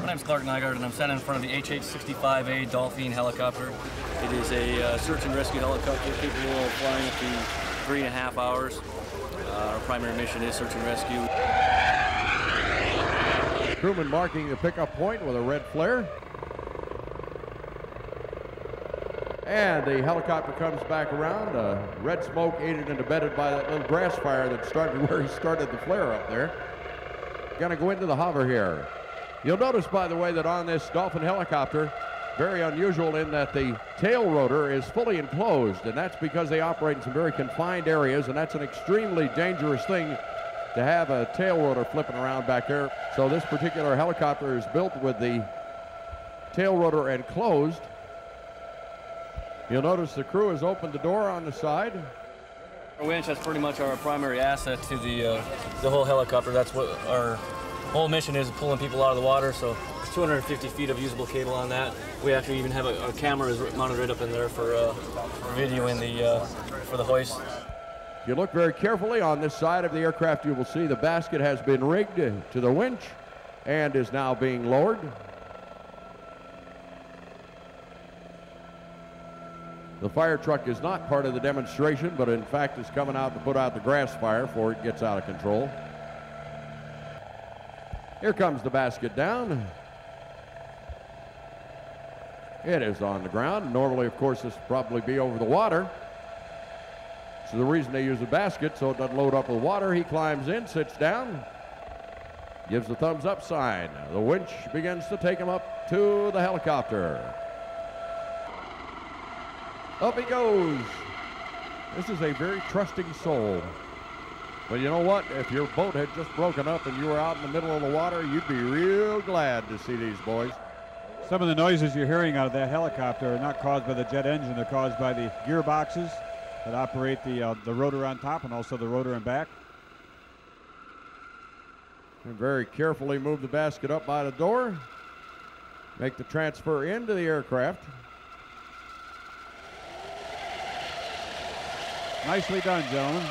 My name's Clark Nygaard, and I'm standing in front of the HH-65A Dolphin helicopter. It is a search and rescue helicopter capable of flying up to 3.5 hours. Our primary mission is search and rescue. Crewman marking the pickup point with a red flare. And the helicopter comes back around. Red smoke aided and abetted by that little grass fire that started where he started the flare up there. Gonna go into the hover here. You'll notice, by the way, that on this Dolphin helicopter, very unusual in that the tail rotor is fully enclosed, and that's because they operate in some very confined areas, and that's an extremely dangerous thing to have a tail rotor flipping around back there. So this particular helicopter is built with the tail rotor enclosed. You'll notice the crew has opened the door on the side. Our winch, that's pretty much our primary asset to the whole helicopter. That's what our whole mission is, pulling people out of the water. So it's 250 feet of usable cable on that. We actually even have a camera is mounted right up in there for videoing for the hoist. If you look very carefully on this side of the aircraft, you will see the basket has been rigged to the winch and is now being lowered. The fire truck is not part of the demonstration, but in fact is coming out to put out the grass fire before it gets out of control. Here comes the basket down. It is on the ground. Normally, of course, this would probably be over the water. So the reason they use a basket, so it doesn't load up with water. He climbs in, sits down, gives the thumbs up sign. The winch begins to take him up to the helicopter. Up he goes. This is a very trusting soul. But you know what? If your boat had just broken up and you were out in the middle of the water, you'd be real glad to see these boys. Some of the noises you're hearing out of that helicopter are not caused by the jet engine. They're caused by the gearboxes that operate the rotor on top and also the rotor in back. And very carefully move the basket up by the door. Make the transfer into the aircraft. Nicely done, gentlemen.